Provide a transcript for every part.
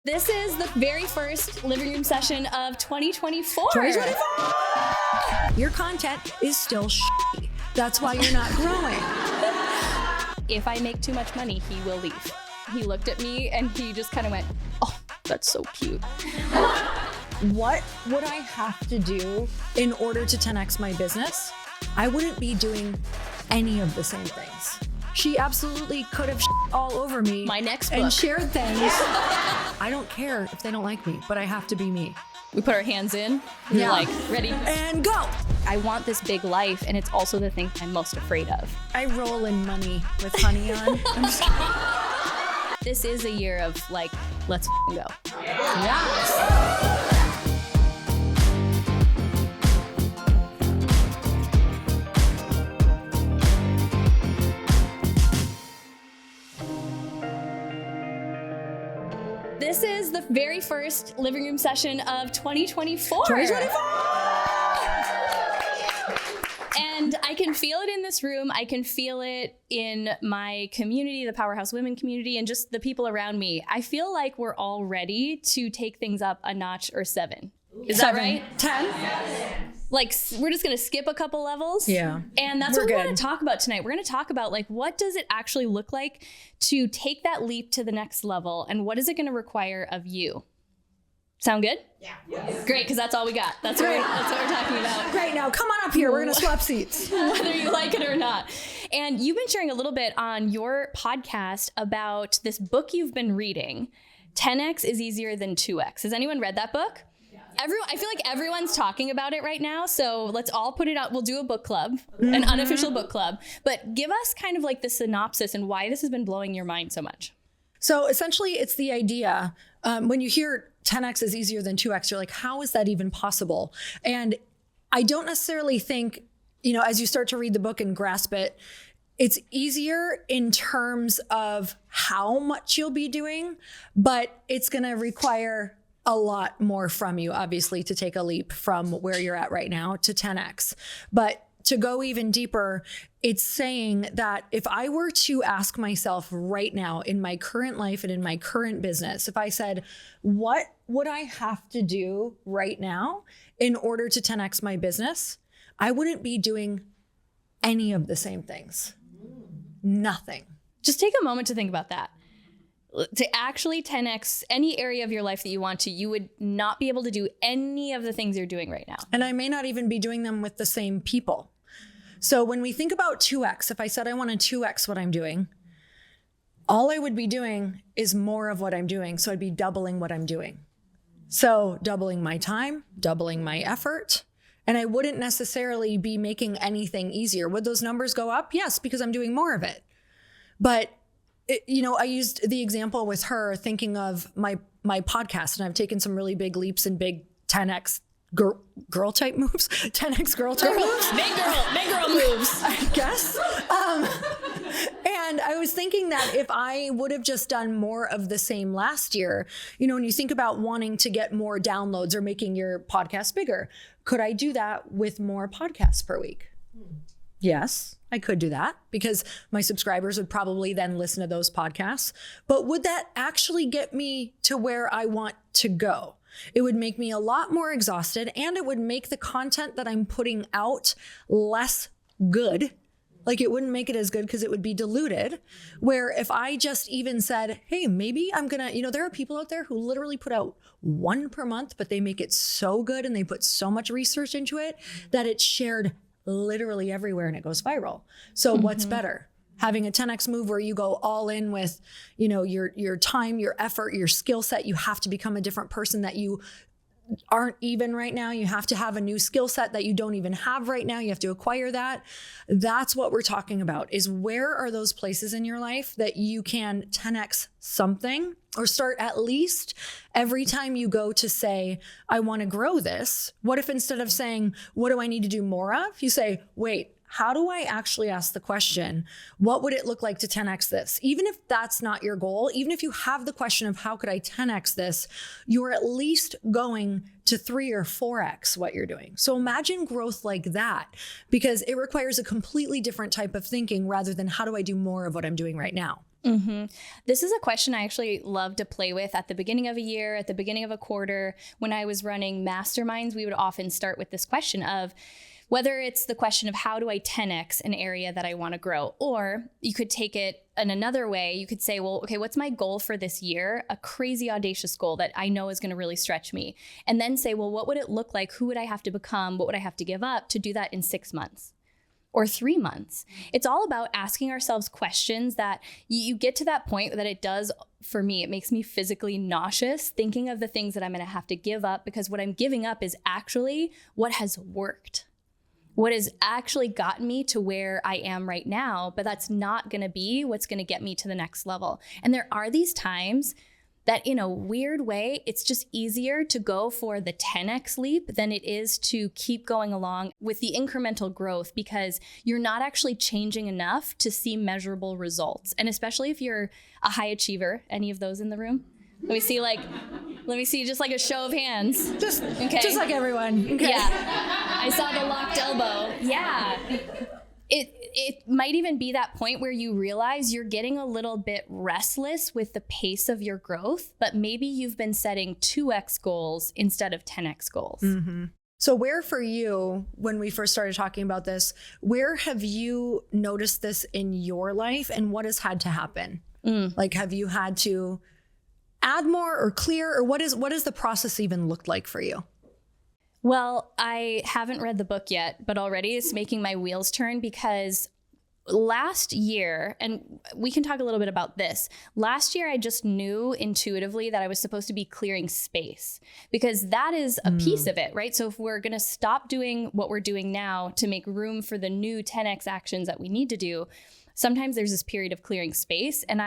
This is the very first living room session of 2024. Your content is still shitty. That's why you're not growing. If I make too much money, he will leave. He looked at me and he just kind of went, "Oh, that's so cute." What would I have to do in order to 10x my business? I wouldn't be doing any of the same things. She absolutely could have all over me. My next book. And shared things. I don't care if they don't like me, but I have to be me. We put our hands in. We're like, ready? And go. I want this big life, and it's also the thing I'm most afraid of. I roll in money with honey on. I'm just kidding. This is a year of like, let's go. Yes. This is the very first living room session of 2024. And I can feel it in this room. I can feel it in my community, the Powerhouse Women community, and just the people around me. I feel like we're all ready to take things up a notch or 7. Is that right? 10? Like, we're just going to skip a couple levels. Yeah. And that's what we want to talk about tonight. We're going to talk about, like, what does it actually look like to take that leap to the next level? And what is it going to require of you? Sound good? Yeah. Yes. Great, because that's all we got. That's what we're talking about. Great, now come on up here. We're going to swap seats. Whether you like it or not. And you've been sharing a little bit on your podcast about this book you've been reading, 10X is Easier Than 2X. Has anyone read that book? I feel like everyone's talking about it right now, so let's all put it out. We'll do a book club, an unofficial book club, but give us kind of like the synopsis and why this has been blowing your mind so much. So essentially, it's the idea, when you hear 10X is easier than 2X, you're like, how is that even possible? And I don't necessarily think, as you start to read the book and grasp it, it's easier in terms of how much you'll be doing, but it's going to require a lot more from you, obviously, to take a leap from where you're at right now to 10X. But to go even deeper, it's saying that if I were to ask myself right now in my current life and in my current business, if I said, what would I have to do right now in order to 10X my business? I wouldn't be doing any of the same things. Nothing. Just take a moment to think about that. To actually 10X any area of your life that you want to, you would not be able to do any of the things you're doing right now. And I may not even be doing them with the same people. So when we think about 2X, if I said I want to 2X what I'm doing, all I would be doing is more of what I'm doing. So I'd be doubling what I'm doing. So doubling my time, doubling my effort, and I wouldn't necessarily be making anything easier. Would those numbers go up? Yes, because I'm doing more of it. But I used the example with her thinking of my podcast, and I've taken some really big leaps and big 10X girl type moves, 10X girl type moves. Big girl moves. I guess. And I was thinking that if I would have just done more of the same last year, when you think about wanting to get more downloads or making your podcast bigger, could I do that with more podcasts per week? Yes, I could do that because my subscribers would probably then listen to those podcasts. But would that actually get me to where I want to go? It would make me a lot more exhausted, and it would make the content that I'm putting out less good. Like, it wouldn't make it as good because it would be diluted. Where if I just even said, hey, maybe I'm going to, there are people out there who literally put out 1 per month, but they make it so good and they put so much research into it that it's shared literally everywhere and it goes viral. So what's better? Having a 10X move where you go all in with, your time, your effort, your skill set. You have to become a different person that you aren't even right now. You have to have a new skill set that you don't even have right now. You have to acquire that. That's what we're talking about, is where are those places in your life that you can 10X something, or start at least every time you go to say, I want to grow this. What if instead of saying, what do I need to do more of? You say, wait, how do I actually ask the question, what would it look like to 10X this? Even if that's not your goal, even if you have the question of how could I 10X this, you're at least going to 3 or 4X what you're doing. So imagine growth like that, because it requires a completely different type of thinking rather than how do I do more of what I'm doing right now? This is a question I actually love to play with at the beginning of a year, at the beginning of a quarter. When I was running masterminds, we would often start with this question of whether it's the question of how do I 10x an area that I want to grow? Or you could take it in another way. You could say, well, okay, what's my goal for this year? A crazy audacious goal that I know is going to really stretch me. And then say, well, what would it look like? Who would I have to become? What would I have to give up to do that in 6 months? Or 3 months. It's all about asking ourselves questions that you get to that point that it does, for me, it makes me physically nauseous thinking of the things that I'm going to have to give up, because what I'm giving up is actually what has worked, what has actually gotten me to where I am right now, but that's not going to be what's going to get me to the next level. And there are these times that in a weird way, it's just easier to go for the 10x leap than it is to keep going along with the incremental growth, because you're not actually changing enough to see measurable results. And especially if you're a high achiever, any of those in the room? Let me see just like a show of hands. Just like everyone. Okay. Yeah. I saw the locked elbow. Yeah. It might even be that point where you realize you're getting a little bit restless with the pace of your growth, but maybe you've been setting 2x goals instead of 10x goals. So where for you, when we first started talking about this, where have you noticed this in your life, and what has had to happen? Like, have you had to add more or clear, or what is the process even looked like for you? Well, I haven't read the book yet, but already it's making my wheels turn, because last year, and we can talk a little bit about this. Last year, I just knew intuitively that I was supposed to be clearing space, because that is a piece of it, right? So if we're going to stop doing what we're doing now to make room for the new 10x actions that we need to do, sometimes there's this period of clearing space. And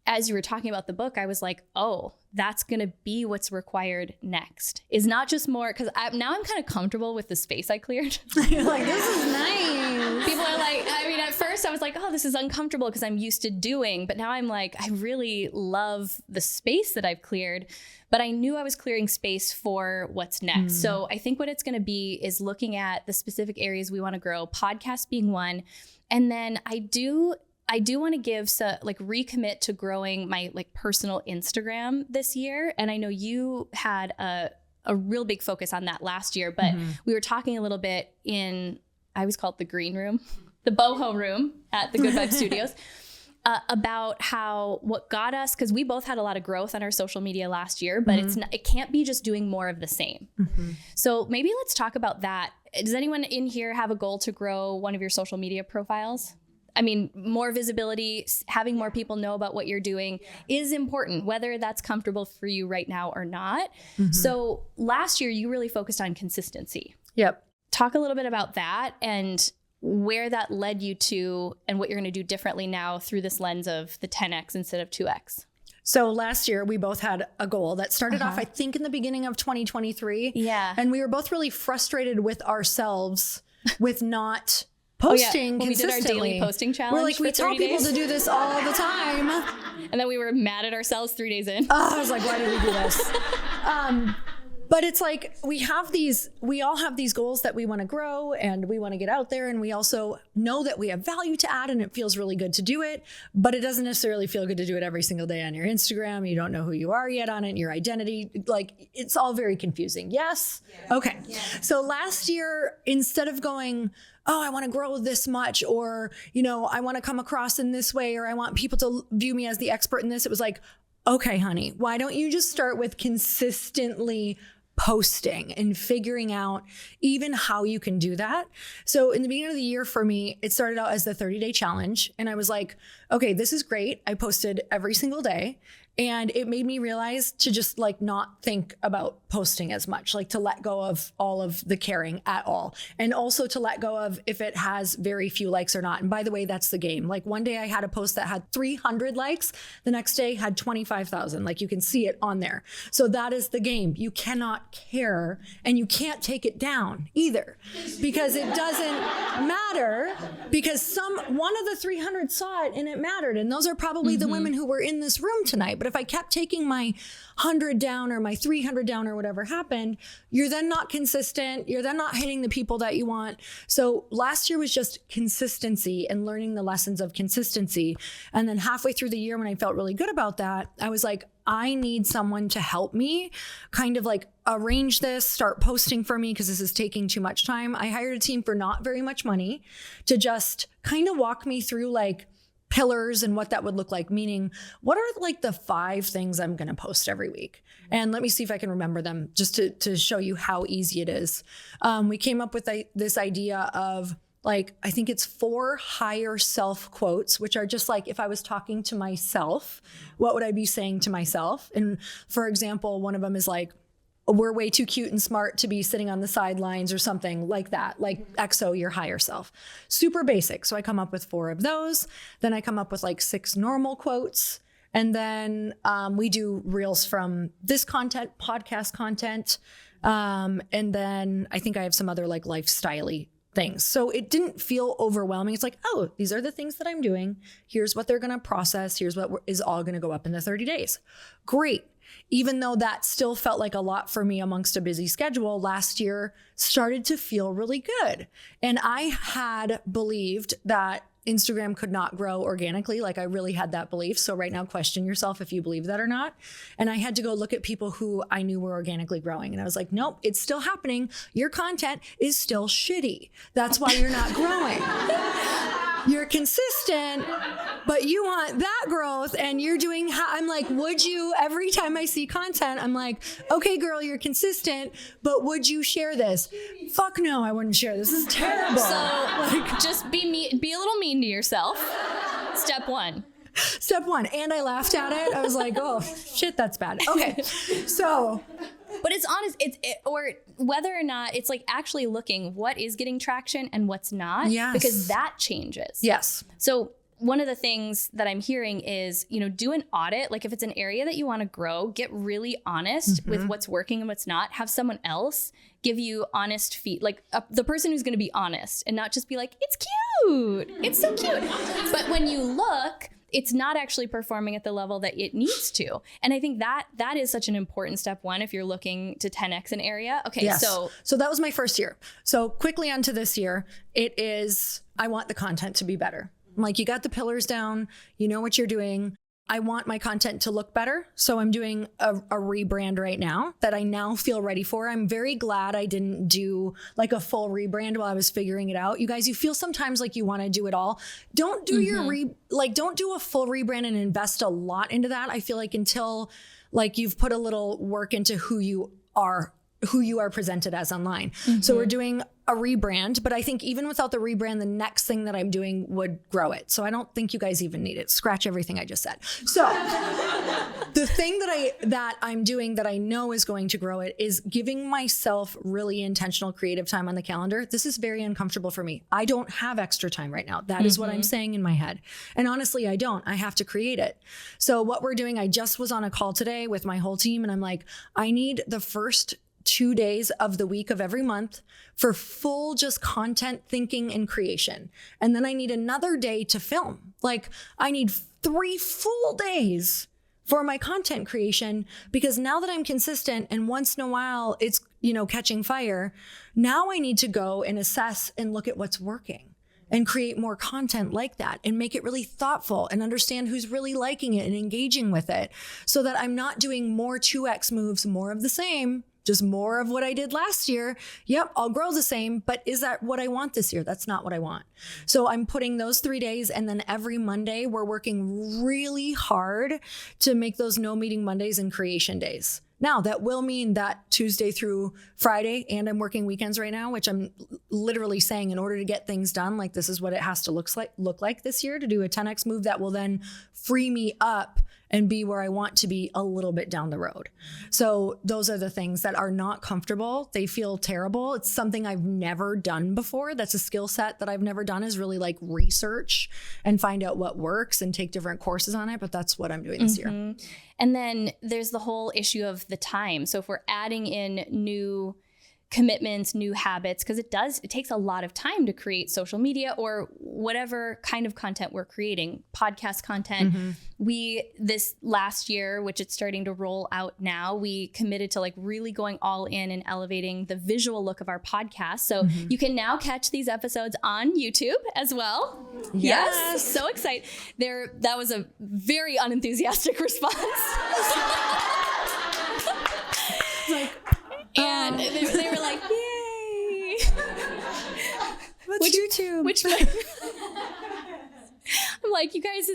as you were talking about the book, I was like, oh, that's going to be what's required next. Is not just more, because now I'm kind of comfortable with the space I cleared. You're like, this is nice. People are like, I mean, at first I was like, oh, this is uncomfortable because I'm used to doing. But now I'm like, I really love the space that I've cleared. But I knew I was clearing space for what's next. So I think what it's going to be is looking at the specific areas we want to grow, podcast being one. And then I do want to recommit to growing my personal Instagram this year. And I know you had a real big focus on that last year, but we were talking a little bit I always call it the green room, the boho room at the Good Vibe Studios, about what got us, because we both had a lot of growth on our social media last year, but it can't be just doing more of the same. So maybe let's talk about that. Does anyone in here have a goal to grow one of your social media profiles? I mean, more visibility, having more people know about what you're doing is important, whether that's comfortable for you right now or not. So last year, you really focused on consistency. Yep. Talk a little bit about that and where that led you to, and what you're going to do differently now through this lens of the 10x instead of 2x. So last year, we both had a goal that started off, I think, in the beginning of 2023. Yeah. And we were both really frustrated with ourselves with not posting when consistently. We did our daily posting challenge. We're like, we tell people to do this all the time. And then we were mad at ourselves 3 days in. I was like, why did we do this? But it's like, we all have these goals that we want to grow and we want to get out there. And we also know that we have value to add and it feels really good to do it, but it doesn't necessarily feel good to do it every single day on your Instagram. You don't know who you are yet on it, your identity. Like, it's all very confusing. Yes? Yeah. Okay. Yeah. So last year, instead of going, oh, I want to grow this much, or, I want to come across in this way, or I want people to view me as the expert in this, it was like, okay, honey, why don't you just start with consistently posting and figuring out even how you can do that. So in the beginning of the year for me, it started out as the 30-day challenge. And I was like, okay, this is great. I posted every single day. And it made me realize to just not think about posting as much, to let go of all of the caring at all. And also to let go of if it has very few likes or not. And by the way, that's the game. One day I had a post that had 300 likes. The next day had 25,000. You can see it on there. So that is the game. You cannot care and you can't take it down either, because it doesn't matter, because one of the 300 saw it and it mattered. And those are probably the women who were in this room tonight. But if I kept taking my 100 down or my 300 down or whatever happened, you're then not consistent. You're then not hitting the people that you want. So last year was just consistency and learning the lessons of consistency. And then halfway through the year, when I felt really good about that, I was like, I need someone to help me kind of like arrange this, start posting for me because this is taking too much time. I hired a team for not very much money to just kind of walk me through like pillars and what that would look like, meaning what are like the 5 things I'm going to post every week? And let me see if I can remember them just to show you how easy it is. We came up with this idea of like, I think it's 4 higher self quotes, which are just like, if I was talking to myself, what would I be saying to myself? And for example, one of them is like, we're way too cute and smart to be sitting on the sidelines or something like that, like XO your higher self. Super basic. So I come up with 4 of those. Then I come up with like 6 normal quotes. And then we do reels from this content, podcast content. And then I think I have some other like lifestyle-y things. So it didn't feel overwhelming. It's like, oh, these are the things that I'm doing. Here's what they're going to process. Here's what is all going to go up in the 30 days. Great. Even though that still felt like a lot for me amongst a busy schedule, last year started to feel really good. And I had believed that Instagram could not grow organically. Like I really had that belief. So right now, question yourself if you believe that or not. And I had to go look at people who I knew were organically growing. And I was like, nope, it's still happening. Your content is still shitty. That's why you're not growing. You're consistent, but you want that growth and you're doing, I'm like, would you, every time I see content, I'm like, okay, girl, you're consistent, but would you share this? Fuck no, I wouldn't share this. This is terrible. So like, just be a little mean to yourself. Step 1. Step 1. And I laughed at it. I was like, oh shit, that's bad. Okay. So. But it's honest, or whether or not it's like actually looking what is getting traction and what's not, yes. Because that changes. Yes. So one of the things that I'm hearing is, do an audit. Like if it's an area that you want to grow, get really honest with what's working and what's not. Have someone else give you honest like the person who's going to be honest and not just be like, it's cute. It's so cute. But when you look, it's not actually performing at the level that it needs to. And I think that is such an important step 1 if you're looking to 10x an area. Okay, yes. So that was my first year. So quickly onto this year, it is, I want the content to be better. I'm like, you got the pillars down, you know what you're doing. I want my content to look better. So I'm doing a rebrand right now that I now feel ready for. I'm very glad I didn't do like a full rebrand while I was figuring it out. You guys, you feel sometimes like you want to do it all. Don't do don't do a full rebrand and invest a lot into that. I feel like until like you've put a little work into who you are presented as online. So we're doing a rebrand, but I think even without the rebrand, the next thing that I'm doing would grow it. So I don't think you guys even need it. Scratch everything I just said. So the thing that I'm doing that I know is going to grow it is giving myself really intentional creative time on the calendar. This is very uncomfortable for me. I don't have extra time right now. That is what I'm saying in my head. And honestly, I don't. I have to create it. So what we're doing, I just was on a call today with my whole team and I'm like, I need the first 2 days of the week of every month for full just content thinking and creation. And then I need another day to film. Like I need 3 full days for my content creation because now that I'm consistent and once in a while it's, catching fire, now I need to go and assess and look at what's working and create more content like that and make it really thoughtful and understand who's really liking it and engaging with it so that I'm not doing more 2x moves, more of the same, just more of what I did last year. Yep, I'll grow the same, but is that what I want this year? That's not what I want. So I'm putting those 3 days and then every Monday we're working really hard to make those no meeting Mondays and creation days. Now that will mean that Tuesday through Friday, and I'm working weekends right now, which I'm literally saying in order to get things done, like this is what it has to look like this year to do a 10x move that will then free me up and be where I want to be a little bit down the road. So those are the things that are not comfortable. They feel terrible. It's something I've never done before. That's a skill set that I've never done, is really like research and find out what works and take different courses on it. But that's what I'm doing this year. And then there's the whole issue of the time. So if we're adding in new commitments, new habits, because it takes a lot of time to create social media or whatever kind of content we're creating, podcast content. This last year, which it's starting to roll out now, we committed to like really going all in and elevating the visual look of our podcast. So you can now catch these episodes on YouTube as well. Yes. So excited. That was a very unenthusiastic response. And they were like, yay. What's YouTube? I'm like, you guys,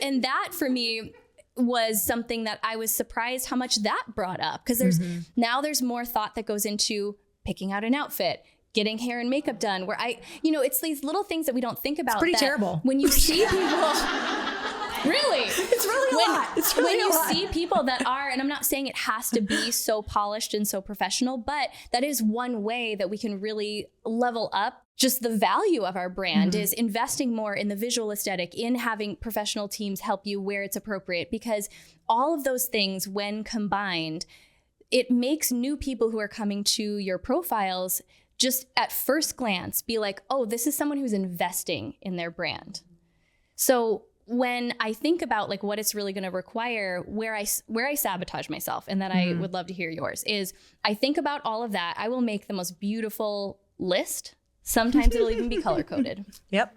and that for me was something that I was surprised how much that brought up. Because there's more thought that goes into picking out an outfit, getting hair and makeup done, where it's these little things that we don't think about. It's pretty terrible. When you see people... Really? It's really a lot. It's really when you a lot. see people that are, and I'm not saying it has to be so polished and so professional, but that is one way that we can really level up just the value of our brand is investing more in the visual aesthetic, in having professional teams help you where it's appropriate, because all of those things, when combined, it makes new people who are coming to your profiles just at first glance be like, oh, this is someone who's investing in their brand. So when I think about like what it's really going to require, where I sabotage myself, and then I would love to hear yours, is I think about all of that. I will make the most beautiful list. Sometimes it'll even be color coded. Yep.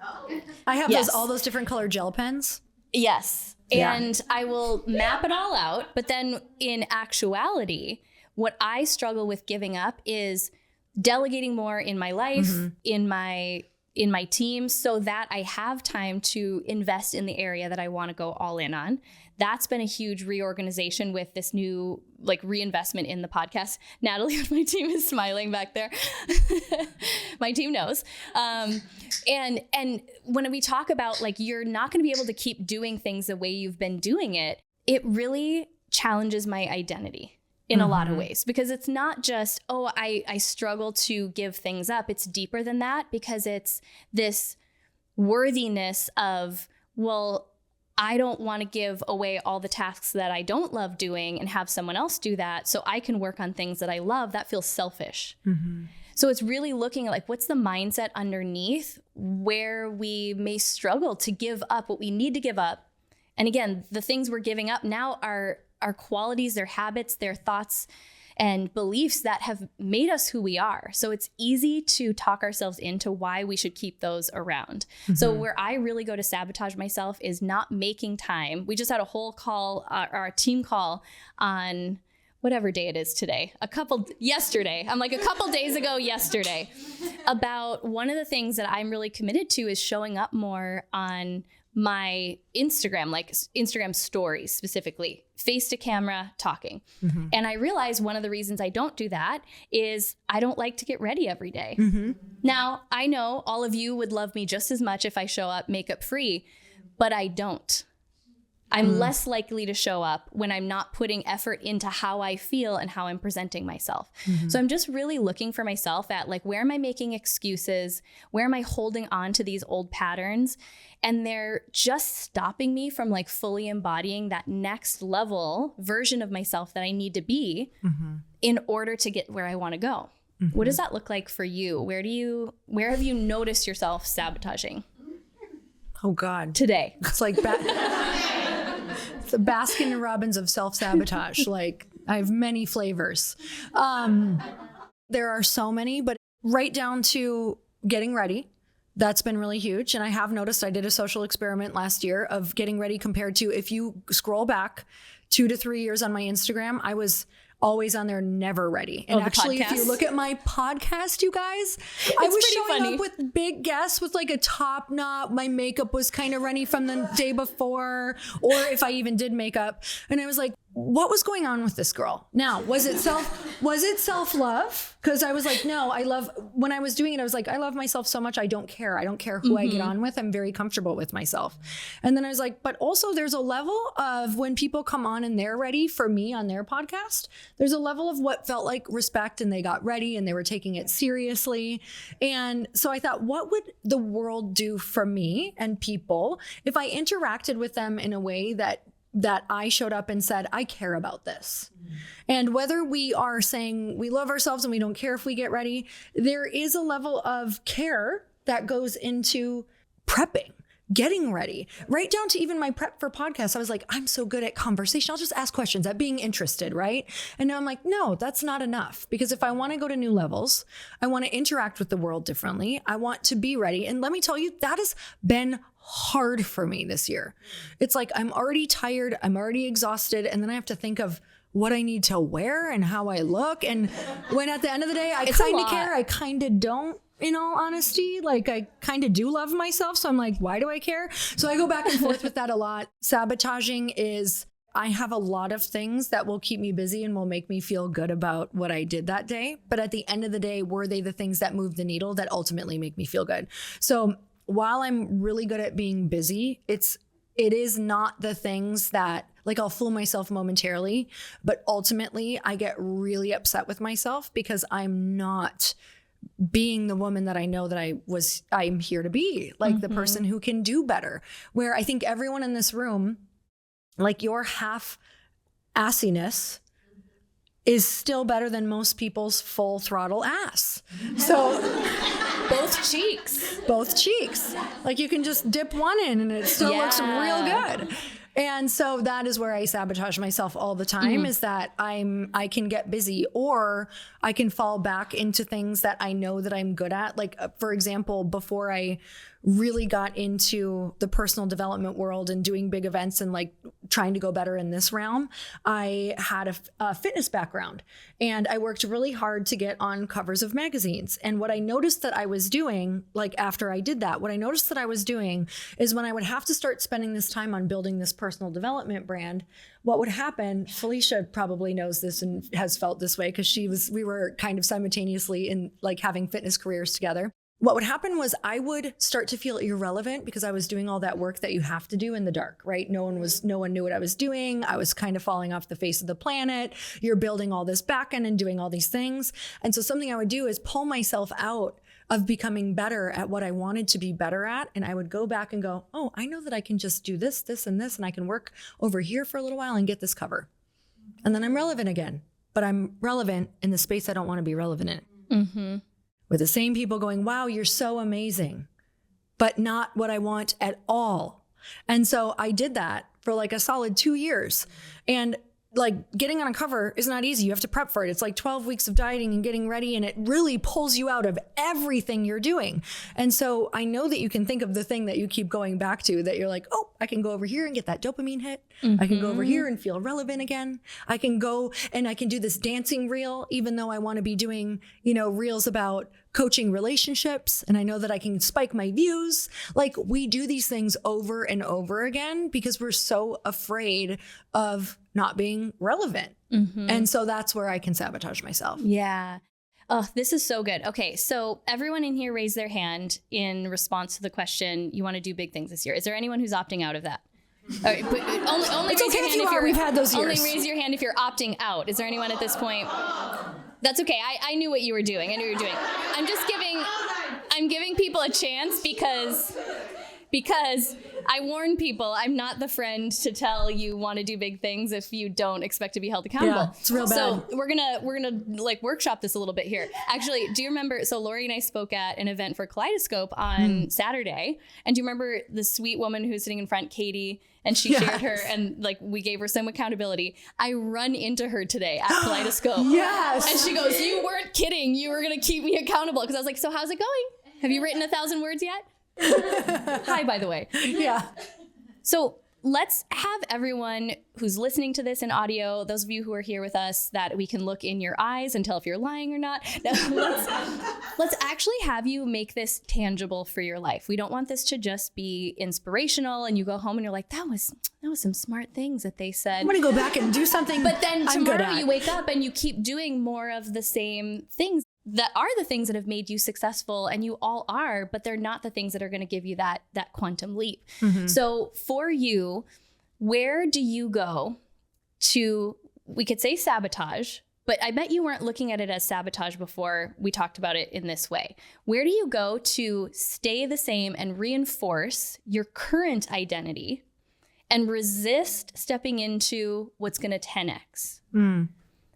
I have all those different colored gel pens. Yes. And I will map it all out. But then in actuality, what I struggle with giving up is delegating more in my life, in my team, so that I have time to invest in the area that I want to go all in on. That's been a huge reorganization with this new like reinvestment in the podcast. Natalie on my team is smiling back there. My team knows. And when we talk about like, you're not going to be able to keep doing things the way you've been doing it, it really challenges my identity in a lot of ways, because it's not just, oh, I struggle to give things up. It's deeper than that, because it's this worthiness of, well, I don't want to give away all the tasks that I don't love doing and have someone else do that so I can work on things that I love. That feels selfish. So it's really looking at like, what's the mindset underneath where we may struggle to give up what we need to give up. And again, the things we're giving up now are our qualities, their habits, their thoughts and beliefs that have made us who we are. So it's easy to talk ourselves into why we should keep those around. So where I really go to sabotage myself is not making time. We just had a whole call, our team call on whatever day it is today, yesterday. I'm like a couple days ago yesterday, about one of the things that I'm really committed to is showing up more on my Instagram, like Instagram stories specifically, face to camera talking. And I realized one of the reasons I don't do that is I don't like to get ready every day. Now, I know all of you would love me just as much if I show up makeup free, but I don't. I'm less likely to show up when I'm not putting effort into how I feel and how I'm presenting myself. So I'm just really looking for myself at like, where am I making excuses? Where am I holding on to these old patterns? And they're just stopping me from like fully embodying that next level version of myself that I need to be in order to get where I want to go. What does that look like for you? Where have you noticed yourself sabotaging? Oh God. Today. It's like the Baskin and Robbins of self-sabotage. Like I have many flavors. There are so many, but right down to getting ready. That's been really huge. And I have noticed, I did a social experiment last year of getting ready compared to, if you scroll back 2 to 3 years on my Instagram, I was always on there, never ready. And actually, if you look at my podcast, you guys, I was showing up with big guests with like a top knot. My makeup was kind of runny from the day before, or if I even did makeup. And I was like, what was going on with this girl? Now, was it self-love? Because I was like, no, when I was doing it, I was like, I love myself so much. I don't care. I don't care who I get on with. I'm very comfortable with myself. And then I was like, but also there's a level of when people come on and they're ready for me on their podcast, there's a level of what felt like respect, and they got ready and they were taking it seriously. And so I thought, what would the world do for me and people if I interacted with them in a way that that I showed up and said, I care about this. And whether we are saying we love ourselves and we don't care if we get ready, there is a level of care that goes into prepping, getting ready, right down to even my prep for podcasts. I was like, I'm so good at conversation. I'll just ask questions, at being interested, right? And now I'm like, no, that's not enough. Because if I want to go to new levels, I want to interact with the world differently. I want to be ready. And let me tell you, that has been hard for me this year. It's like, I'm already tired. I'm already exhausted. And then I have to think of what I need to wear and how I look. And when at the end of the day, I kind of care, I kind of don't. In all honesty, like I kind of do love myself. So I'm like, why do I care? So I go back and forth with that a lot. Sabotaging is, I have a lot of things that will keep me busy and will make me feel good about what I did that day. But at the end of the day, were they the things that move the needle that ultimately make me feel good? So while I'm really good at being busy, it is not the things that, like, I'll fool myself momentarily, but ultimately I get really upset with myself because I'm not being the woman that I know that I'm here to be, like the person who can do better. Where I think everyone in this room, like, your half assiness is still better than most people's full throttle ass. So both cheeks. Like, you can just dip one in and it still looks real good. And so that is where I sabotage myself all the time, is that I can get busy, or I can fall back into things that I know that I'm good at. Like, for example, before I really got into the personal development world and doing big events and like trying to go better in this realm, I had a fitness background, and I worked really hard to get on covers of magazines. And what I noticed that I was doing, like after I did that, what I noticed that I was doing is when I would have to start spending this time on building this personal development brand, what would happen, Felicia probably knows this and has felt this way because we were kind of simultaneously in like having fitness careers together. What would happen was I would start to feel irrelevant because I was doing all that work that you have to do in the dark, right? No one knew what I was doing. I was kind of falling off the face of the planet. You're building all this back end and doing all these things. And so something I would do is pull myself out of becoming better at what I wanted to be better at. And I would go back and go, oh, I know that I can just do this, this, and this, and I can work over here for a little while and get this cover. And then I'm relevant again, but I'm relevant in the space I don't want to be relevant in. Mm-hmm. With the same people going, wow, you're so amazing, but not what I want at all. And so I did that for like a solid 2 years. And like, getting on a cover is not easy. You have to prep for it. It's like 12 weeks of dieting and getting ready, and it really pulls you out of everything you're doing. And so I know that you can think of the thing that you keep going back to, that you're like, oh, I can go over here and get that dopamine hit. I can go over here and feel relevant again. I can go and I can do this dancing reel, even though I want to be doing, reels about coaching relationships. And I know that I can spike my views. Like, we do these things over and over again because we're so afraid of not being relevant. And so that's where I can sabotage myself. Yeah. Oh, this is so good. Okay. So everyone in here raised their hand in response to the question, you want to do big things this year. Is there anyone who's opting out of that? All right, but only it's raise okay your if hand you are. We've had those years. Only raise your hand if you're opting out. Is there anyone at this point? That's okay. I knew what you were doing. I knew what you were doing. I'm giving people a chance because I warn people, I'm not the friend to tell you want to do big things if you don't expect to be held accountable. Yeah, it's real bad. So we're gonna like workshop this a little bit here. Actually, do you remember? So Lori and I spoke at an event for Kaleidoscope on Saturday, and do you remember the sweet woman who was sitting in front, Katie? And she shared her, and like we gave her some accountability. I run into her today at Kaleidoscope. Yes. And she goes, "You weren't kidding. You were gonna keep me accountable." Because I was like, "So how's it going? Have you written 1,000 words yet?" Hi, by the way. Yeah. So let's have everyone who's listening to this in audio, those of you who are here with us, that we can look in your eyes and tell if you're lying or not. Now, let's actually have you make this tangible for your life. We don't want this to just be inspirational and you go home and you're like, that was some smart things that they said. I'm going to go back and do something. But then tomorrow you wake up and you keep doing more of the same things that are the things that have made you successful, and you all are, but they're not the things that are going to give you that quantum leap. So for you, where do you go to, we could say sabotage, but I bet you weren't looking at it as sabotage before we talked about it in this way. Where do you go to stay the same and reinforce your current identity and resist stepping into what's going to 10x.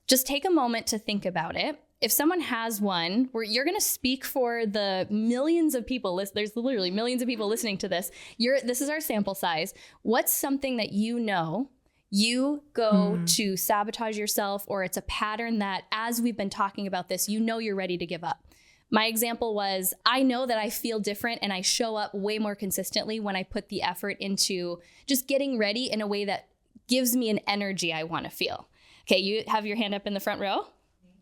Just take a moment to think about it. If someone has one where you're going to speak for the millions of people, there's literally millions of people listening to this. This is our sample size. What's something that you know you go to sabotage yourself, or it's a pattern that as we've been talking about this, you know you're ready to give up? My example was, I know that I feel different and I show up way more consistently when I put the effort into just getting ready in a way that gives me an energy I want to feel. Okay, you have your hand up in the front row?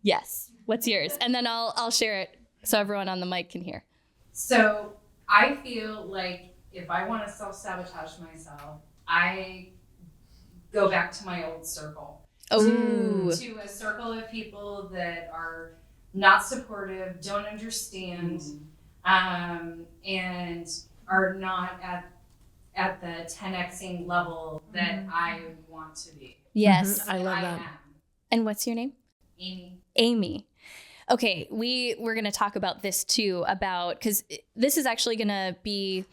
Yes. What's yours? And then I'll share it so everyone on the mic can hear. So I feel like if I want to self-sabotage myself, I go back to my old circle. Oh. To a circle of people that are not supportive, don't understand, and are not at the 10xing level that I want to be. Yes. I love that. And what's your name? Amy. Okay, we're going to talk about this too, because this is actually going to be,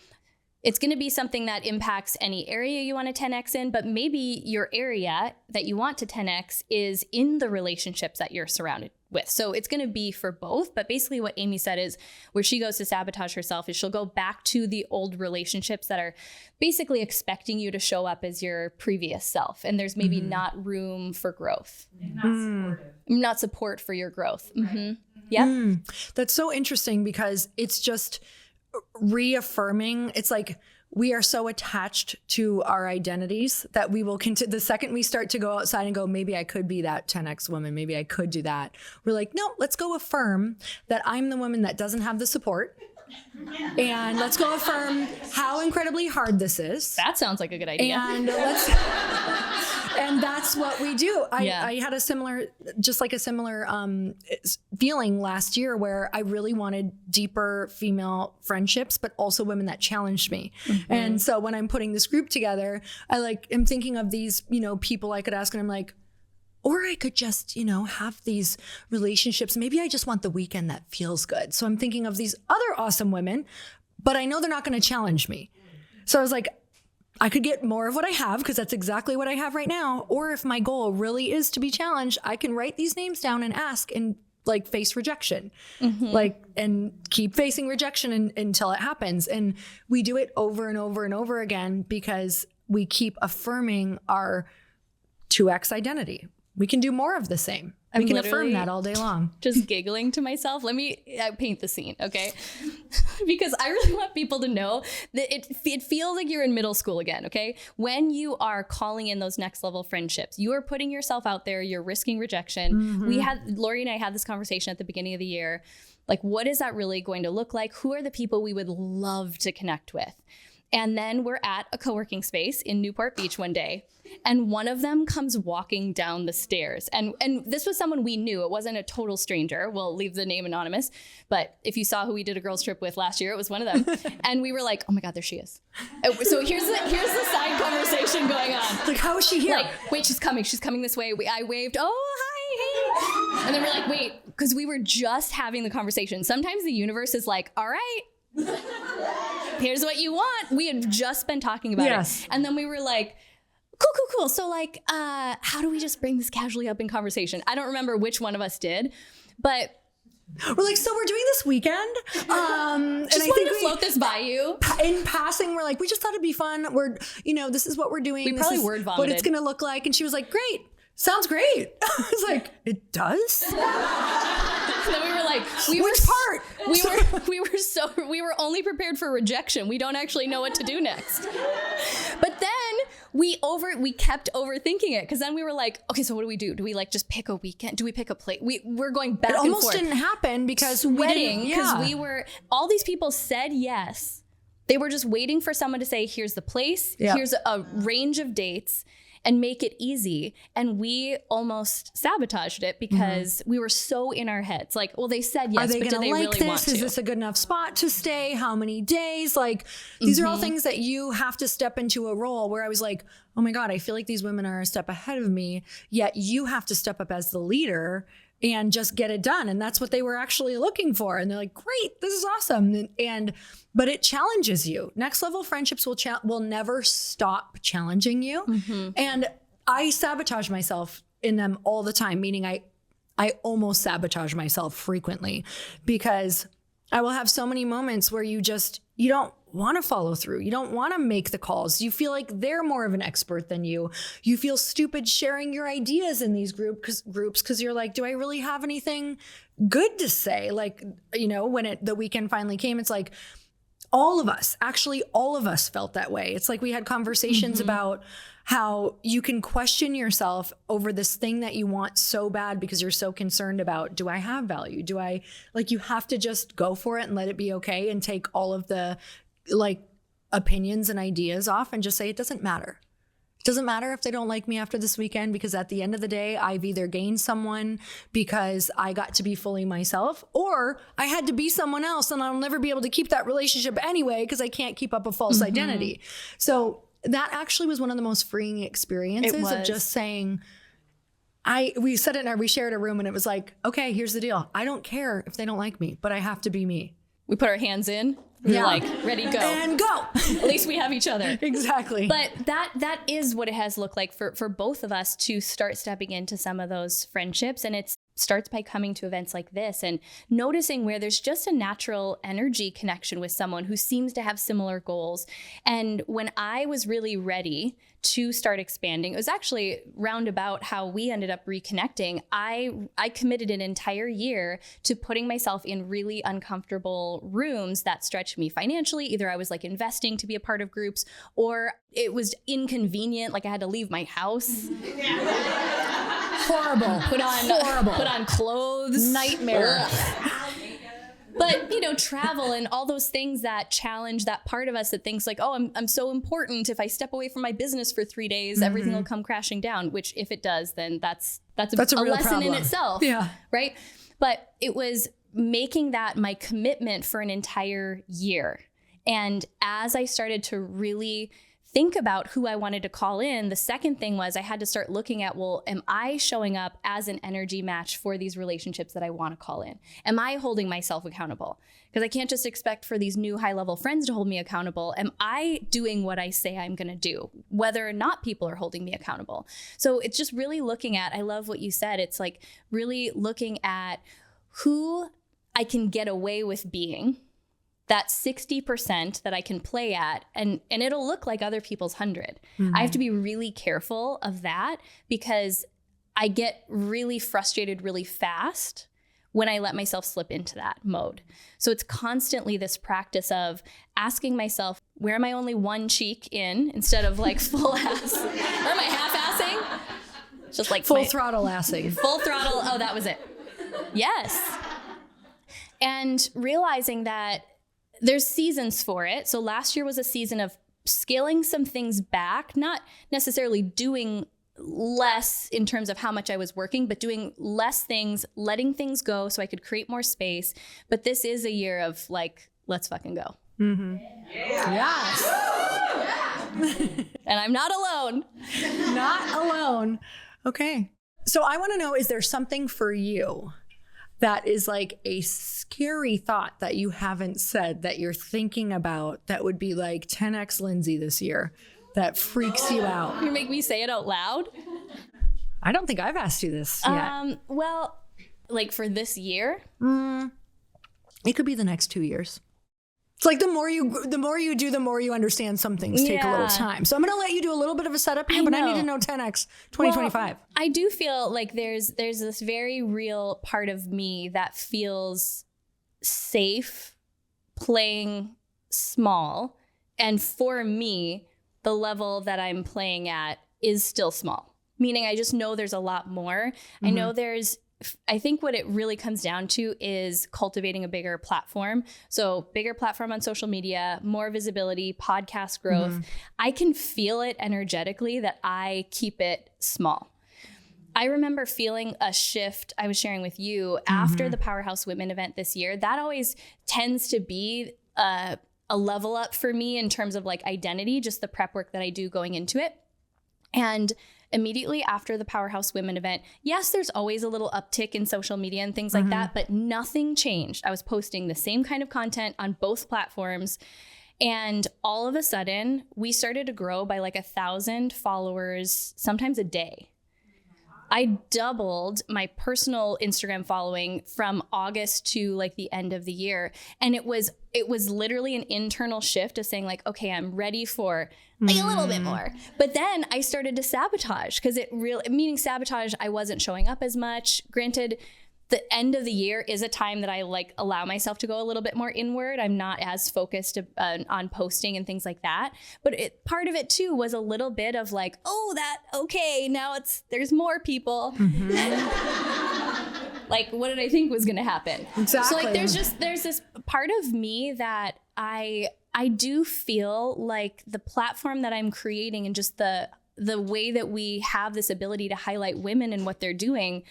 it's going to be something that impacts any area you want to 10x in, but maybe your area that you want to 10x is in the relationships that you're surrounded with. So it's going to be for both. But basically what Amy said is where she goes to sabotage herself is she'll go back to the old relationships that are basically expecting you to show up as your previous self. And there's maybe not room for growth. And not supportive. Not support for your growth. Right. Yeah. That's so interesting because it's just reaffirming. It's like we are so attached to our identities that we will continue. The second we start to go outside and go, maybe I could be that 10x woman, maybe I could do that. We're like, no, let's go affirm that I'm the woman that doesn't have the support. And let's go affirm how incredibly hard this is. That sounds like a good idea. And and that's what we do. I had a similar feeling last year where I really wanted deeper female friendships, but also women that challenged me. And so when I'm putting this group together, am thinking of these, people I could ask, and I'm like, or I could just, have these relationships. Maybe I just want the weekend that feels good. So I'm thinking of these other awesome women, but I know they're not going to challenge me. So I was like, I could get more of what I have because that's exactly what I have right now. Or if my goal really is to be challenged, I can write these names down and ask and face rejection, and keep facing rejection until it happens. And we do it over and over and over again because we keep affirming our 2X identity. We can do more of the same. We can affirm that all day long. Just giggling to myself. Let me paint the scene, okay? Because I really want people to know that it feels like you're in middle school again, okay? When you are calling in those next level friendships, you are putting yourself out there, you're risking rejection. Lori and I had this conversation at the beginning of the year. What is that really going to look like? Who are the people we would love to connect with? And then we're at a co-working space in Newport Beach one day, and one of them comes walking down the stairs. And this was someone we knew. It wasn't a total stranger. We'll leave the name anonymous. But if you saw who we did a girls trip with last year, it was one of them. And we were like, oh my God, there she is. So here's the side conversation going on. How is she here? Wait, she's coming. She's coming this way. I waved, oh, hi, hey. And then we're like, wait, because we were just having the conversation. Sometimes the universe is like, all right, here's what you want. We had just been talking about it. And then we were like, cool. So how do we just bring this casually up in conversation? I don't remember which one of us did, but we're like, so we're doing this weekend. Just and I think to float this by you. In passing, we're like, we just thought it'd be fun. We're, this is what we're doing. We probably word vomited. What it's going to look like. And she was like, great. Sounds great. I was like, it does? And then we were like, which part? We were only prepared for rejection. We don't actually know what to do next. But then we kept overthinking it, because then we were like, okay, so what do we do? Do we just pick a weekend? Do we pick a place? We're going back and forth. It almost didn't happen because all these people said yes. They were just waiting for someone to say, here's the place, here's a range of dates, and make it easy. And we almost sabotaged it because we were so in our heads. They said yes, but do they really want to? Is this a good enough spot to stay? How many days? These are all things that you have to step into a role where I was like, oh my God, I feel like these women are a step ahead of me, yet you have to step up as the leader and just get it done. And that's what they were actually looking for. And they're like, great, this is awesome. But it challenges you. Next level friendships will never stop challenging you. And I sabotage myself in them all the time, meaning I almost sabotage myself frequently, because I will have so many moments where you don't want to follow through. You don't want to make the calls. You feel like they're more of an expert than you. You feel stupid sharing your ideas in these groups because you're like, do I really have anything good to say? Like, when the weekend finally came, it's like all of us felt that way. It's like we had conversations about how you can question yourself over this thing that you want so bad because you're so concerned about, do I have value? You have to just go for it and let it be okay and take all of the opinions and ideas off and just say, it doesn't matter. It doesn't matter if they don't like me after this weekend, because at the end of the day, I've either gained someone because I got to be fully myself, or I had to be someone else and I'll never be able to keep that relationship anyway because I can't keep up a false identity. So that actually was one of the most freeing experiences of just saying, we shared a room and it was like, okay, here's the deal. I don't care if they don't like me, but I have to be me. We put our hands in. We're like, ready, go. And go. At least we have each other. Exactly. But that is what it has looked like for both of us to start stepping into some of those friendships. And it starts by coming to events like this and noticing where there's just a natural energy connection with someone who seems to have similar goals. And when I was really ready to start expanding, it was actually roundabout how we ended up reconnecting. I committed an entire year to putting myself in really uncomfortable rooms that stretched me financially. Either I was like investing to be a part of groups, or it was inconvenient. Like I had to leave my house. Horrible. Put on clothes. Nightmare. But, travel and all those things that challenge that part of us that thinks like, oh, I'm so important. If I step away from my business for 3 days, everything will come crashing down, which if it does, then that's a real lesson problem in itself. Yeah. Right. But it was making that my commitment for an entire year. And as I started to really think about who I wanted to call in, the second thing was I had to start looking at, well, am I showing up as an energy match for these relationships that I want to call in? Am I holding myself accountable? Because I can't just expect for these new high-level friends to hold me accountable. Am I doing what I say I'm going to do, whether or not people are holding me accountable? So it's just really looking at, I love what you said. It's like really looking at who I can get away with being, that 60% that I can play at, and it'll look like other people's 100. I have to be really careful of that because I get really frustrated really fast when I let myself slip into that mode. So it's constantly this practice of asking myself, where am I only one cheek in instead of like full ass? Or am I half-assing? Just like full throttle assing. Full throttle. Oh, that was it. Yes. And realizing that there's seasons for it. So last year was a season of scaling some things back, not necessarily doing less in terms of how much I was working, but doing less things, letting things go so I could create more space. But this is a year of like, let's fucking go. Yes. And I'm not alone. Not alone. Okay. So I want to know, is there something for you that is like a scary thought that you haven't said that you're thinking about that would be like 10x Lindsey this year that freaks you out? You make me say it out loud? I don't think I've asked you this yet. Well, like for this year? It could be the next 2 years. It's like the more you do, the more you understand some things take a little time. So I'm going to let you do a little bit of a setup here, but I need to know 10x 2025. Well, I do feel like there's this very real part of me that feels safe playing small. And for me, the level that I'm playing at is still small, meaning I just know there's a lot more. I know I think what it really comes down to is cultivating a bigger platform. So bigger platform on social media, more visibility, podcast growth. I can feel it energetically that I keep it small. I remember feeling a shift I was sharing with you after the Powerhouse Women event this year. That always tends to be a level up for me in terms of like identity, just the prep work that I do going into it. And immediately after the Powerhouse Women event, yes, there's always a little uptick in social media and things like that, but nothing changed. I was posting the same kind of content on both platforms. And all of a sudden, we started to grow by like 1,000 followers, sometimes a day. I doubled my personal Instagram following from August to like the end of the year. And it was literally an internal shift of saying like, okay, I'm ready for like a little bit more. But then I started to sabotage because meaning sabotage, I wasn't showing up as much. Granted, the end of the year is a time that I like allow myself to go a little bit more inward. I'm not as focused on posting and things like that. But part of it too was a little bit of like, now there's more people. Like, what did I think was going to happen? Exactly. So like, there's this part of me that I do feel like the platform that I'm creating and just the way that we have this ability to highlight women and what they're doing,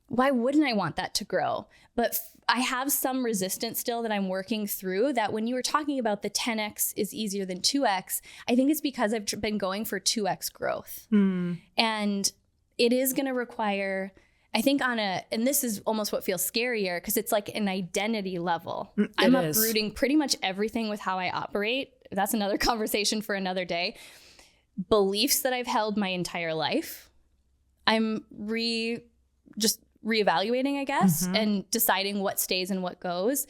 why wouldn't I want that to grow? But I have some resistance still that I'm working through, that when you were talking about the 10x is easier than 2x, I think it's because I've been going for 2x growth. And it is going to require, I think and this is almost what feels scarier because it's like an identity level. I'm uprooting pretty much everything with how I operate. That's another conversation for another day. Beliefs that I've held my entire life. I'm just reevaluating, I guess, and deciding what stays and what goes.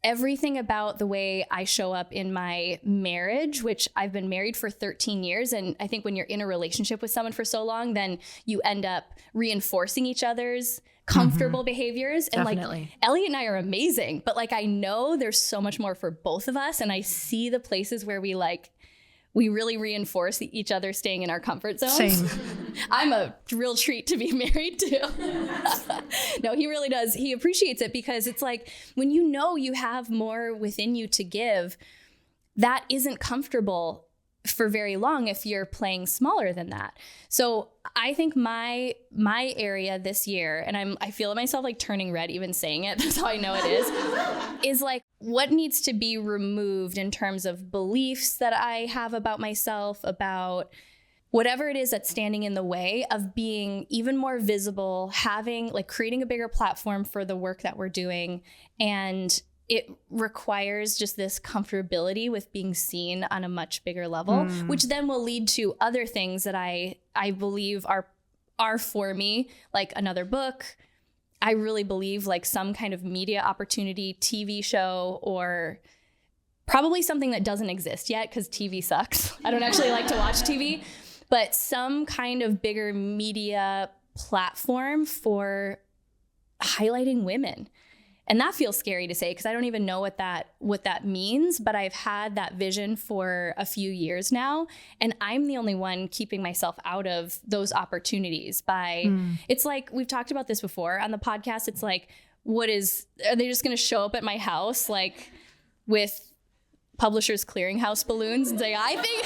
Everything about the way I show up in my marriage, which I've been married for 13 years. And I think when you're in a relationship with someone for so long, then you end up reinforcing each other's comfortable behaviors. And Definitely. like Elliot and I are amazing, but like I know there's so much more for both of us. And I see the places where we really reinforce each other staying in our comfort zones. Same. I'm a real treat to be married to. No, he really does. He appreciates it because it's like when you know you have more within you to give, that isn't comfortable for very long if you're playing smaller than that. So I think my area this year, and I feel myself like turning red even saying it, that's how I know it is like what needs to be removed in terms of beliefs that I have about myself, about whatever it is that's standing in the way of being even more visible, creating a bigger platform for the work that we're doing. And it requires just this comfortability with being seen on a much bigger level, which then will lead to other things that I believe are for me, like another book. I really believe like some kind of media opportunity, TV show, or probably something that doesn't exist yet because TV sucks. I don't actually like to watch TV, but some kind of bigger media platform for highlighting women. And that feels scary to say because I don't even know what that means, but I've had that vision for a few years now. And I'm the only one keeping myself out of those opportunities it's like, we've talked about this before on the podcast. It's like, are they just going to show up at my house like with Publishers Clearinghouse balloons and say, I think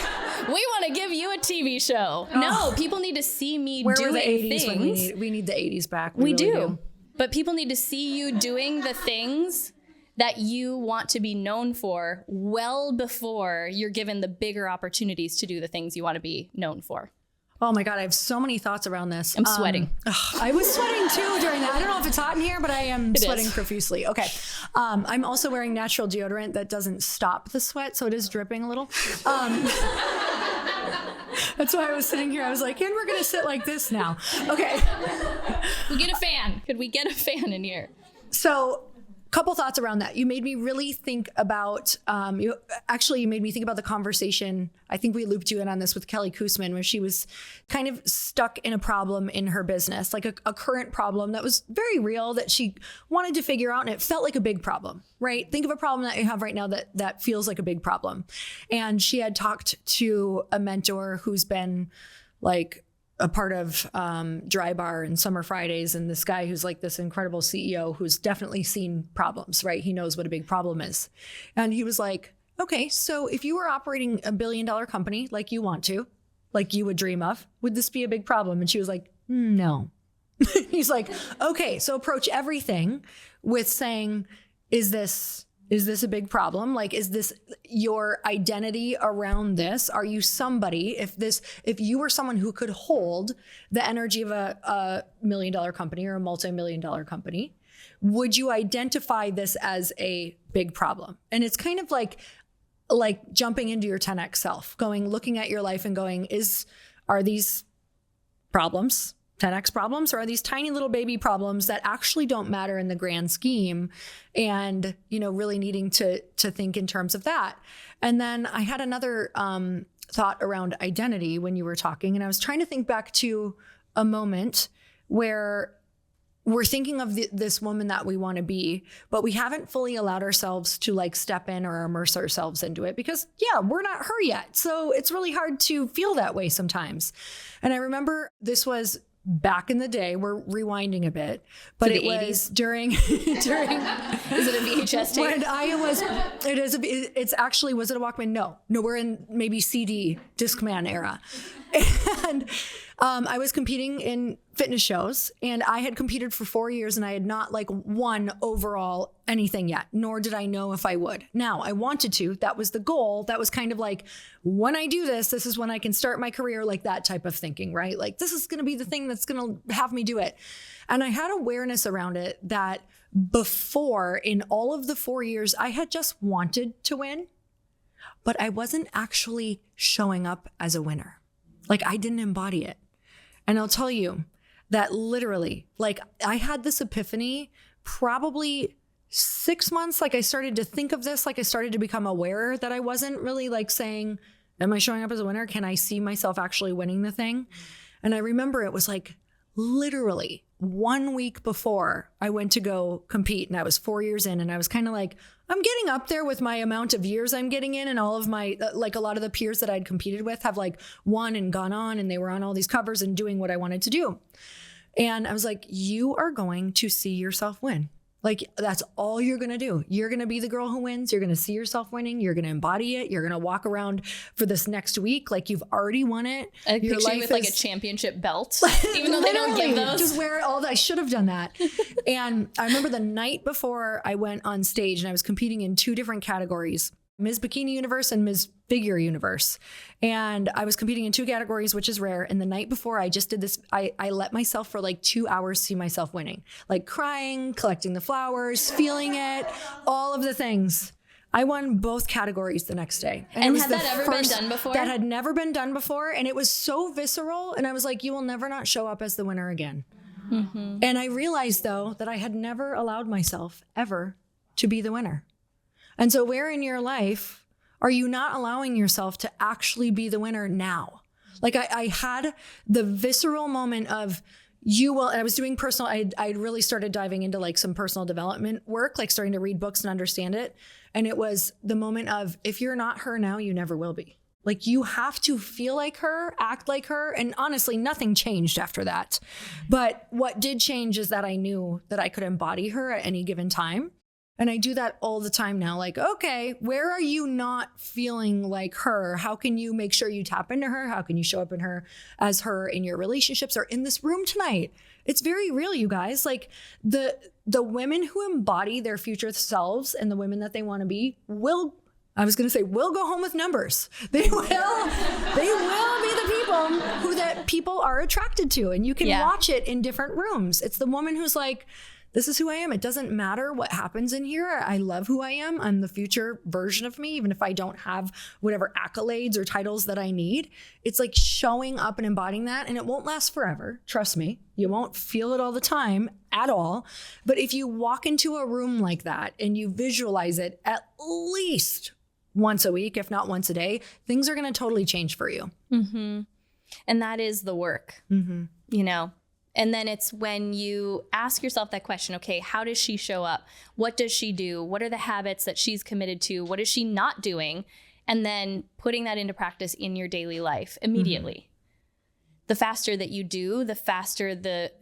we want to give you a TV show. No, people need to see me doing Where were the 80s things. when we need the 80s back? We really do. But people need to see you doing the things that you want to be known for well before you're given the bigger opportunities to do the things you want to be known for. Oh my God, I have so many thoughts around this. I'm sweating. I was sweating too during that. I don't know if it's hot in here, but I am sweating profusely. Okay. I'm also wearing natural deodorant that doesn't stop the sweat, so it is dripping a little. That's why I was sitting here. I was like, and we're going to sit like this now. Okay. We get a fan. Could we get a fan in here? So couple thoughts around that. You made me really think about, you made me think about the conversation. I think we looped you in on this with Kelly Koosman, where she was kind of stuck in a problem in her business, like a current problem that was very real that she wanted to figure out. And it felt like a big problem, right? Think of a problem that you have right now that feels like a big problem. And she had talked to a mentor who's been like a part of Dry Bar and Summer Fridays, and this guy who's like this incredible CEO who's definitely seen problems, right? He knows what a big problem is. And he was like, okay, so if you were operating $1 billion company like you want to, like you would dream of, would this be a big problem? And she was like, no. He's like, okay, so approach everything with saying, is this Is this a big problem? Like, is this your identity around this? Are you somebody, if you were someone who could hold the energy of a $1 million company or a multi-million dollar company, would you identify this as a big problem? And it's kind of like jumping into your 10x self, looking at your life and going, are these problems 10x problems, or are these tiny little baby problems that actually don't matter in the grand scheme? And, really needing to think in terms of that. And then I had another thought around identity when you were talking, and I was trying to think back to a moment where we're thinking of this woman that we want to be, but we haven't fully allowed ourselves to step in or immerse ourselves into it because we're not her yet. So it's really hard to feel that way sometimes. And I remember this was back in the day, we're rewinding a bit, but it 80s? was during, Is it a VHS tape? when I was, was it a Walkman? No, we're in maybe CD Discman era. And I was competing in fitness shows, and I had competed for 4 years, and I had not won overall anything yet, nor did I know if I would. Now I wanted to, that was the goal. That was kind of when I do this is when I can start my career, that type of thinking, right? This is going to be the thing that's going to have me do it. And I had awareness around it that before, in all of the 4 years, I had just wanted to win, but I wasn't actually showing up as a winner. I didn't embody it. And I'll tell you that literally, I had this epiphany probably 6 months. I started to think of this, I started to become aware that I wasn't really saying, am I showing up as a winner? Can I see myself actually winning the thing? And I remember it was literally 1 week before I went to go compete, and I was 4 years in, and I was kind of I'm getting up there with my amount of years I'm getting in, and all of my, a lot of the peers that I'd competed with have won and gone on, and they were on all these covers and doing what I wanted to do. And I was you are going to see yourself win. That's all you're going to do. You're going to be the girl who wins. You're going to see yourself winning. You're going to embody it. You're going to walk around for this next week you've already won it. I picture you with a championship belt, even though they don't give those. Just wear all that. I should have done that. And I remember the night before I went on stage, and I was competing in 2 different categories, Ms. Bikini Universe and Ms. Figure Universe. And I was competing in 2 categories, which is rare. And the night before I just did this, I let myself for 2 hours see myself winning, crying, collecting the flowers, feeling it, all of the things. I won both categories the next day. And had that ever been done before? That had never been done before. And it was so visceral. And I was you will never not show up as the winner again. Mm-hmm. And I realized though, that I had never allowed myself ever to be the winner. And so where in your life are you not allowing yourself to actually be the winner now? I had the visceral moment of I was doing I really started diving into some personal development work, starting to read books and understand it. And it was the moment of, if you're not her now, you never will be. You have to feel like her, act like her. And honestly, nothing changed after that. But what did change is that I knew that I could embody her at any given time. And I do that all the time now. Okay, where are you not feeling like her? How can you make sure you tap into her? How can you show up in her as her in your relationships or in this room tonight? It's very real, you guys. The women who embody their future selves and the women that they want to be will go home with numbers. They will be the people that people are attracted to. And you can watch it in different rooms. It's the woman who's this is who I am. It doesn't matter what happens in here. I love who I am. I'm the future version of me, even if I don't have whatever accolades or titles that I need. It's showing up and embodying that. And it won't last forever. Trust me. You won't feel it all the time at all. But if you walk into a room like that and you visualize it at least once a week, if not once a day, things are going to totally change for you. Mm-hmm. And that is the work, And then it's when you ask yourself that question, okay, how does she show up? What does she do? What are the habits that she's committed to? What is she not doing? And then putting that into practice in your daily life immediately. Mm-hmm. The faster that you do, the faster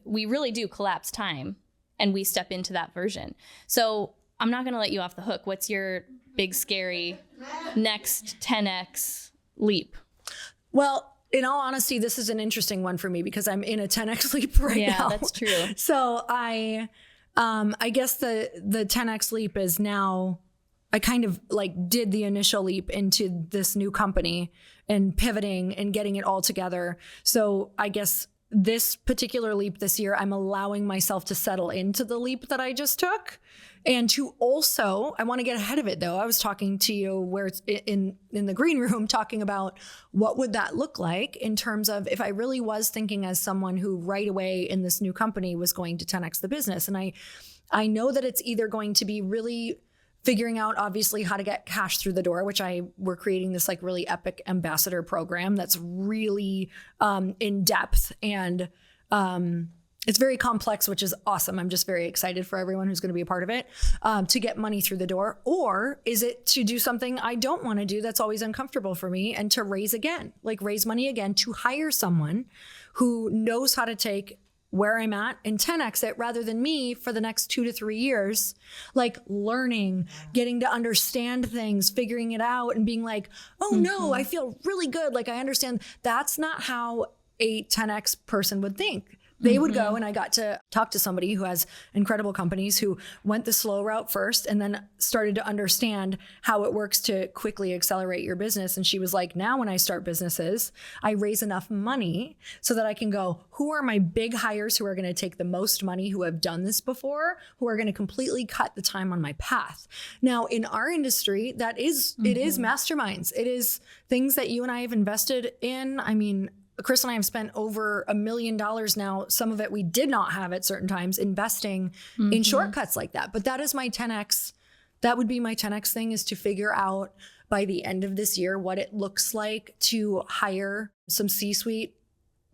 we really do collapse time and we step into that version. So I'm not going to let you off the hook. What's your big, scary next 10x leap? Well, in all honesty, this is an interesting one for me because I'm in a 10x leap right now. Yeah, that's true. So I guess the 10x leap is now I kind of like did the initial leap into this new company and pivoting and getting it all together. So I guess this particular leap this year, I'm allowing myself to settle into the leap that I just took. And to also, I want to get ahead of it though. I was talking to you where it's in the green room, talking about what would that look like in terms of if I really was thinking as someone who right away in this new company was going to 10x the business. And I know that it's either going to be really figuring out obviously how to get cash through the door, which we're creating this like really epic ambassador program that's really in depth and it's very complex, which is awesome. I'm just very excited for everyone who's going to be a part of it to get money through the door. Or is it to do something I don't want to do that's always uncomfortable for me and to raise money again, to hire someone who knows how to take where I'm at and 10x it rather than me for the next 2 to 3 years, like learning, getting to understand things, figuring it out and being like, oh no, I feel really good. Like I understand. That's not how a 10x person would think. They would go, and I got to talk to somebody who has incredible companies who went the slow route first and then started to understand how it works to quickly accelerate your business. And she was like, now when I start businesses, I raise enough money so that I can go, who are my big hires who are going to take the most money, who have done this before, who are going to completely cut the time on my path. Now, in our industry, it is masterminds. It is things that you and I have invested in. I mean, Chris and I have spent over $1 million now. Some of it we did not have at certain times investing in shortcuts like that. But that is my 10X. That would be my 10X thing, is to figure out by the end of this year what it looks like to hire some C-suite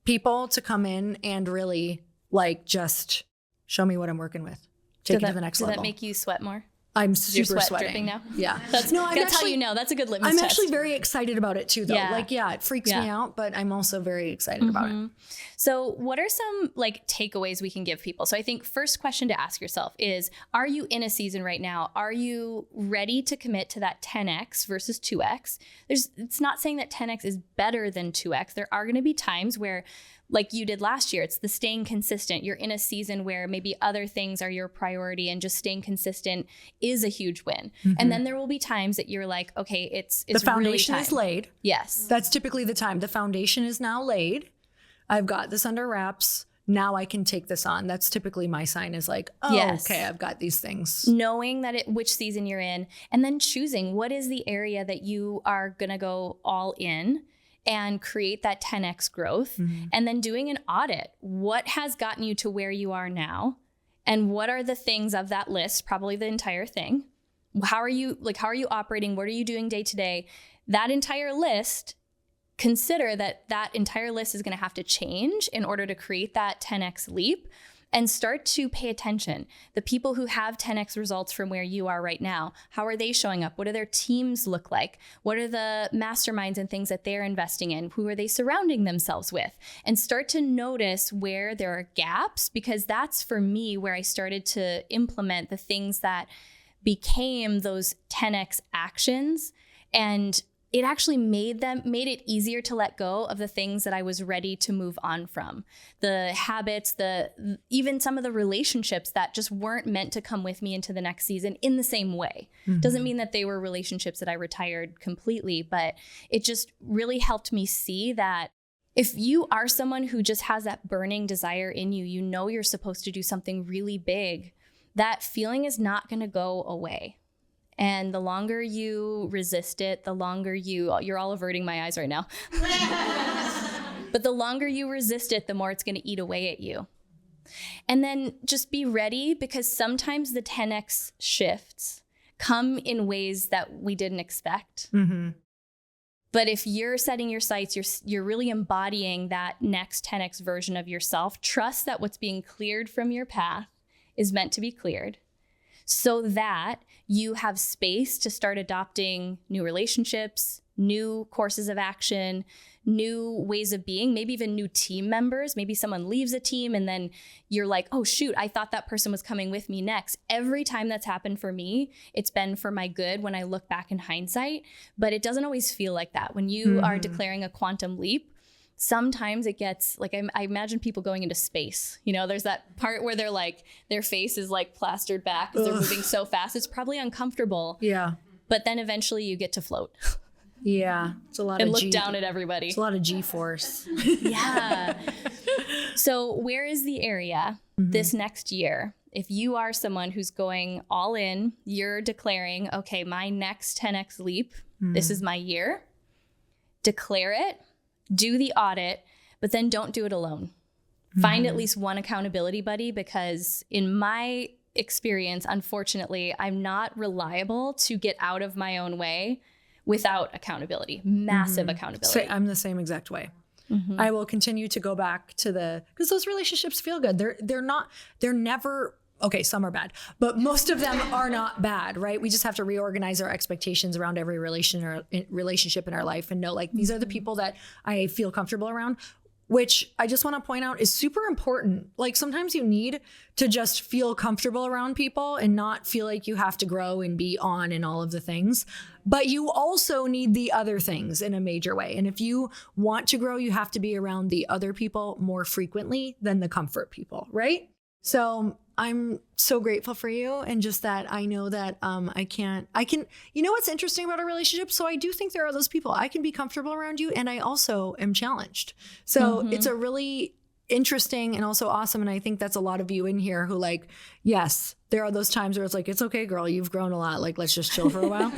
people to come in and really like just show me what I'm working with. Take it to the next level. Does that make you sweat more? I'm super sweating. Dripping now? Yeah. That's how you know. That's a good litmus I'm test. actually very excited about it too, though. Yeah. Like, it freaks me out, but I'm also very excited about it. So what are some like takeaways we can give people? So I think first question to ask yourself is, are you in a season right now? Are you ready to commit to that 10X versus 2X? It's not saying that 10X is better than 2X. There are going to be times where, like you did last year, it's the staying consistent. You're in a season where maybe other things are your priority and just staying consistent is a huge win. And then there will be times that you're like, okay, it's the foundation really is laid. Yes. That's typically the time. The foundation is now laid. I've got this under wraps. Now I can take this on. That's typically my sign, is like, okay, I've got these things. Knowing which season you're in, and then choosing what is the area that you are going to go all in and create that 10X growth, and then doing an audit. What has gotten you to where you are now? And what are the things of that list, probably the entire thing? How are you operating? What are you doing day to day? That entire list, consider that entire list is going to have to change in order to create that 10X leap. And start to pay attention. The people who have 10X results from where you are right now, how are they showing up? What do their teams look like? What are the masterminds and things that they're investing in? Who are they surrounding themselves with? And start to notice where there are gaps, because that's for me where I started to implement the things that became those 10X actions. And it actually made it easier to let go of the things that I was ready to move on from. The habits, even some of the relationships that just weren't meant to come with me into the next season in the same way. Doesn't mean that they were relationships that I retired completely, but it just really helped me see that if you are someone who just has that burning desire in you, you know you're supposed to do something really big, that feeling is not going to go away. And the longer you resist it, you're all averting my eyes right now. But the longer you resist it, the more it's going to eat away at you. And then just be ready, because sometimes the 10X shifts come in ways that we didn't expect. But if you're setting your sights, you're really embodying that next 10X version of yourself. Trust that what's being cleared from your path is meant to be cleared, so that you have space to start adopting new relationships, new courses of action, new ways of being, maybe even new team members. Maybe someone leaves a team and then you're like, oh shoot, I thought that person was coming with me next. Every time that's happened for me, it's been for my good when I look back in hindsight, but it doesn't always feel like that. When you are declaring a quantum leap, sometimes it gets like, I imagine people going into space. You know, there's that part where they're like, their face is like plastered back because they're moving so fast. It's probably uncomfortable. Yeah. but then eventually you get to float Yeah. It's a lot and of look down at everybody. It's a lot of G-force. Yeah. So where is the area this next year? If you are someone who's going all in, you're declaring, okay, my next 10X leap, this is my year. Declare it, do the audit, but then don't do it alone. Find at least one accountability buddy, because in my experience, unfortunately, I'm not reliable to get out of my own way without accountability, massive accountability. I'm the same exact way. I will continue to go back to because those relationships feel good. They're never, okay, some are bad, but most of them are not bad, right? We just have to reorganize our expectations around every relationship in our life and know, like, these are the people that I feel comfortable around, which I just want to point out is super important. Like, sometimes you need to just feel comfortable around people and not feel like you have to grow and be on and all of the things. But you also need the other things in a major way. And if you want to grow, you have to be around the other people more frequently than the comfort people, right? So I'm so grateful for you. And just that I know that I can, you know what's interesting about a relationship? So I do think there are those people I can be comfortable around you, and I also am challenged. So it's a really interesting and also awesome. And I think that's a lot of you in here who, like, yes, there are those times where it's like, it's okay, girl, you've grown a lot. Like, let's just chill for a while.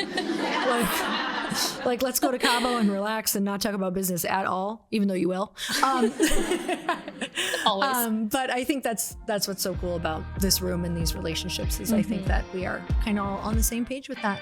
like, let's go to Cabo and relax and not talk about business at all, even though you will. Always. But I think that's what's so cool about this room and these relationships is I think that we are kind of all on the same page with that.